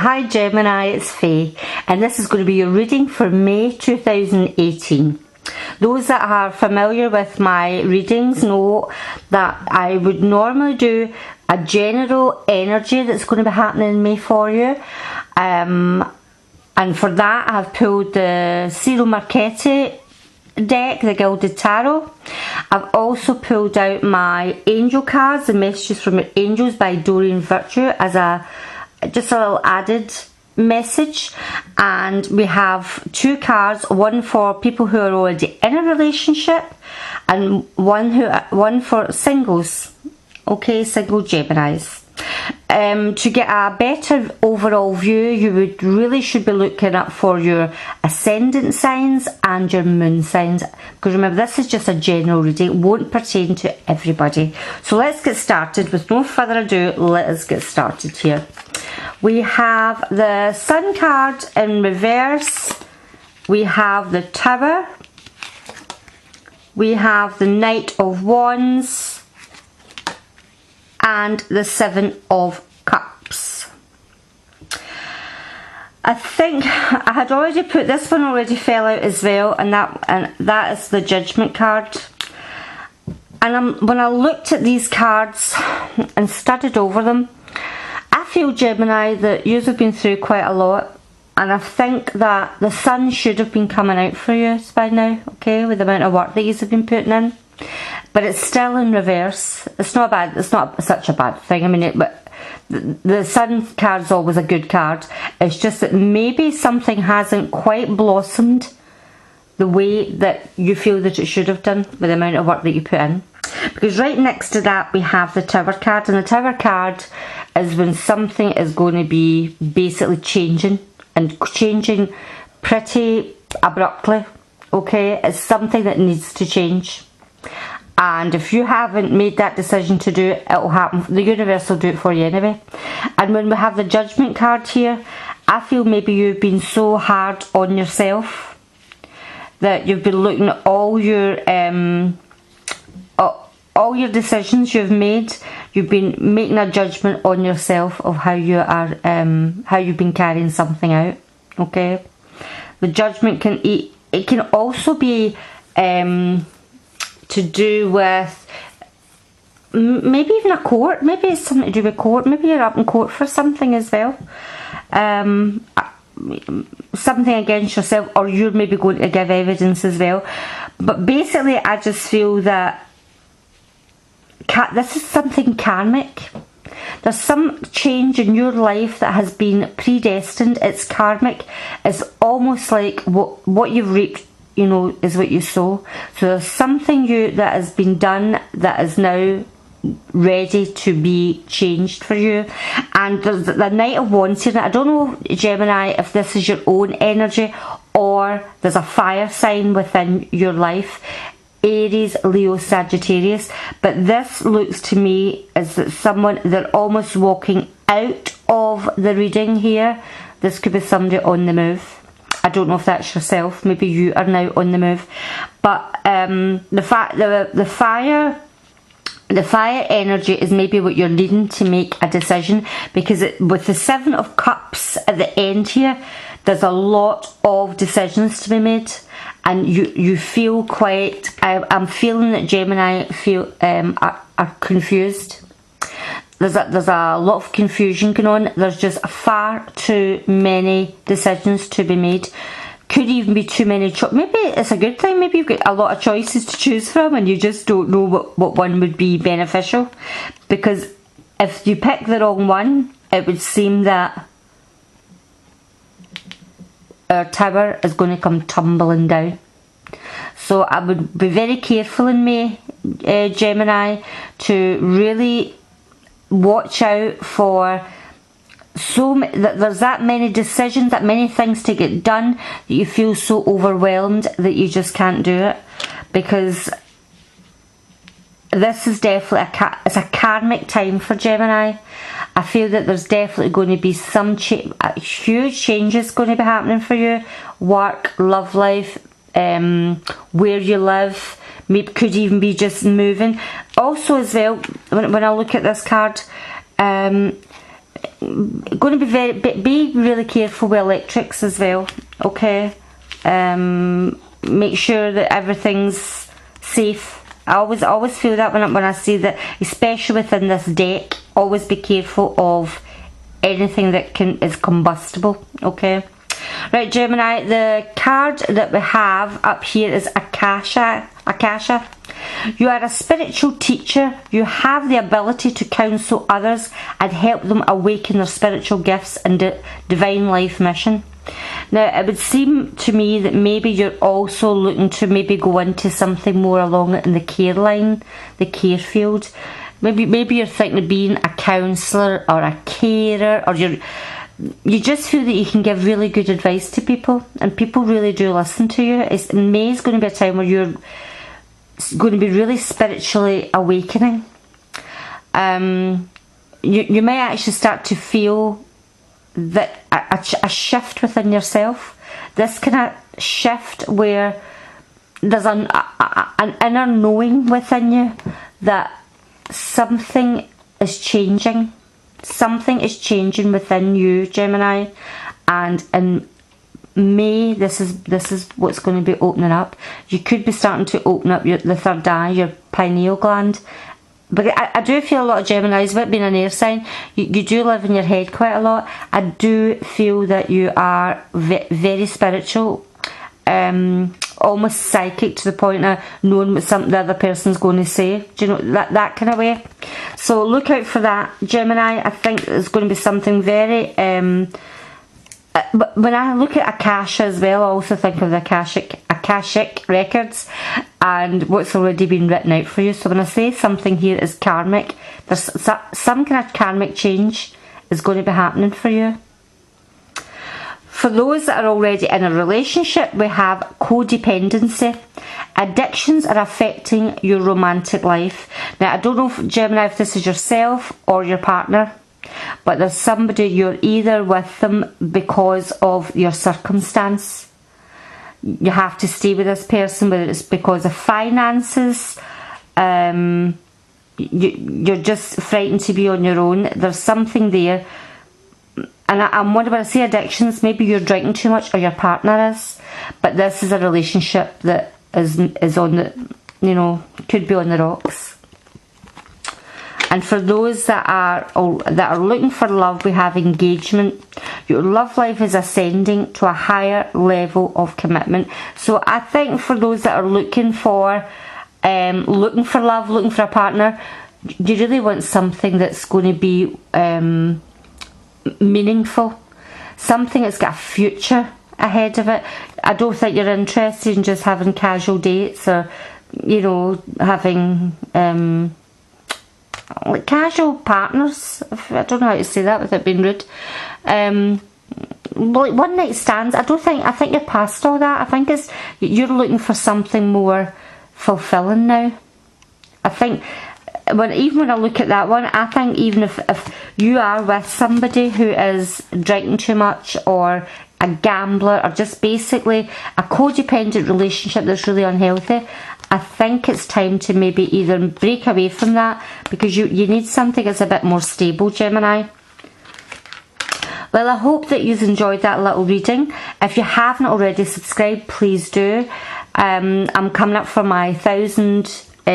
Hi Gemini, it's Faye, and this is going to be your reading for May 2018. Those that are familiar with my readings know that I would normally do a general energy that's going to be happening in May for you. And for that I've pulled the Ciro Marchetti deck, the Gilded Tarot. I've also pulled out my angel cards, the messages from your angels by Doreen Virtue, as just a little added message. And we have two cards, one for people who are already in a relationship and one for singles, okay, single Geminis. To get a better overall view, you should be looking up for your ascendant signs and your moon signs, because remember, this is just a general reading, it won't pertain to everybody. So let's get started. With no further ado, let us get started here. We have the Sun card in reverse, we have the Tower, we have the Knight of Wands, and the Seven of Cups. I think I had already put this one, already fell out as well, and that is the Judgment card. And when I looked at these cards and studied over them, I feel, Gemini, that you have been through quite a lot, and I think that the sun should have been coming out for you by now, okay, with the amount of work that you have been putting in. But it's still in reverse. It's not bad. It's not such a bad thing. I mean, but the Sun card's always a good card. It's just that maybe something hasn't quite blossomed the way that you feel that it should have done with the amount of work that you put in. Because right next to that we have the Tower card, and the Tower card is when something is going to be basically changing, and changing pretty abruptly. Okay, it's something that needs to change. And if you haven't made that decision to do it, it'll happen. The universe will do it for you anyway. And when we have the Judgment card here, I feel maybe you've been so hard on yourself that you've been looking at all your decisions you've made. You've been making a judgment on yourself of how you are, how you've been carrying something out. Okay, the Judgment can also be to do with maybe even a court. Maybe it's something to do with court. Maybe you're up in court for something as well, something against yourself, or you're maybe going to give evidence as well. But basically I just feel that this is something karmic. There's some change in your life that has been predestined. It's karmic. It's almost like what you've reaped, you know, is what you sow. So there's something that has been done that is now ready to be changed for you. And there's the Knight of Wands here. I don't know, Gemini, if this is your own energy or there's a fire sign within your life, Aries, Leo, Sagittarius, but this looks to me as that they're almost walking out of the reading here. This could be somebody on the move. I don't know if that's yourself. Maybe you are now on the move. But the fire energy is maybe what you're needing to make a decision, because with the Seven of Cups at the end here, there's a lot of decisions to be made, and you feel quite. I'm feeling that Gemini are confused. There's a lot of confusion going on. There's just far too many decisions to be made. Could even be too many. Maybe it's a good thing. Maybe you've got a lot of choices to choose from and you just don't know what one would be beneficial. Because if you pick the wrong one, it would seem that our tower is going to come tumbling down. So I would be very careful in May, Gemini, to really watch out for that there's that many decisions, that many things to get done, that you feel so overwhelmed that you just can't do it. Because this is definitely it's a karmic time for Gemini. I feel that there's definitely going to be some huge changes going to be happening for you. Work, love life, where you live, maybe could even be just moving. Also as well, when I look at this card, going to be really careful with electrics as well, okay? Make sure that everything's safe. I always feel that when I see that, especially within this deck, always be careful of anything that is combustible, okay? Right, Gemini, the card that we have up here is Akasha. You are a spiritual teacher. You have the ability to counsel others and help them awaken their spiritual gifts and divine life mission. Now, it would seem to me that maybe you're also looking to maybe go into something more along in the care line, the care field. Maybe you're thinking of being a counsellor or a carer, or you just feel that you can give really good advice to people, and people really do listen to you. May is going to be a time where you're going to be really spiritually awakening. You may actually start to feel that a shift within yourself. This kind of shift where there's an inner knowing within you that something is changing. Something is changing within you, Gemini, and in May, this is what's going to be opening up. You could be starting to open up the third eye, your pineal gland. But I do feel a lot of Geminis, with being an air sign, you do live in your head quite a lot. I do feel that you are very spiritual, almost psychic, to the point of knowing what the other person's going to say. Do you know, that kind of way? So look out for that, Gemini. I think there's going to be something very... but when I look at Akasha as well, I also think of the Akashic records and what's already been written out for you. So when I say something here is karmic, there's some kind of karmic change is going to be happening for you. For those that are already in a relationship, we have codependency. Addictions are affecting your romantic life. Now, I don't know, Gemini, if this is yourself or your partner, but there's somebody, you're either with them because of your circumstance. You have to stay with this person, whether it's because of finances, you're just frightened to be on your own. There's something there. And I'm wondering, when I say addictions, maybe you're drinking too much or your partner is. But this is a relationship that is on the, you know, could be on the rocks. And for those that are looking for love, we have engagement. Your love life is ascending to a higher level of commitment. So I think for those that are looking for love, looking for a partner, you really want something that's going to be meaningful, something that's got a future ahead of it. I don't think you're interested in just having casual dates, or, you know, having like casual partners. I don't know how to say that without being rude. Like one night stands. I think you're past all that. I think you're looking for something more fulfilling now. I think even when I look at that one, I think even if you are with somebody who is drinking too much, or a gambler, or just basically a codependent relationship that's really unhealthy, I think it's time to maybe either break away from that, because you need something that's a bit more stable, Gemini. Well, I hope that you've enjoyed that little reading. If you haven't already subscribed, please do. I'm coming up for my 1,000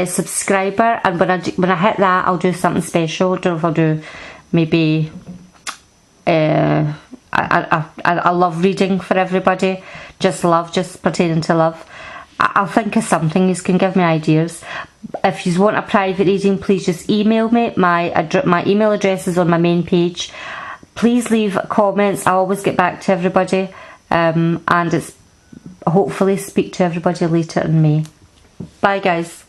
subscriber, and when I hit that, I'll do something special. I don't know if I'll do maybe a love reading for everybody. Just love, just pertaining to love. I'll think of something. You can give me ideas. If you want a private reading, please just email me. My email address is on my main page. Please leave comments. I always get back to everybody, and it's hopefully speak to everybody later in May. Bye, guys.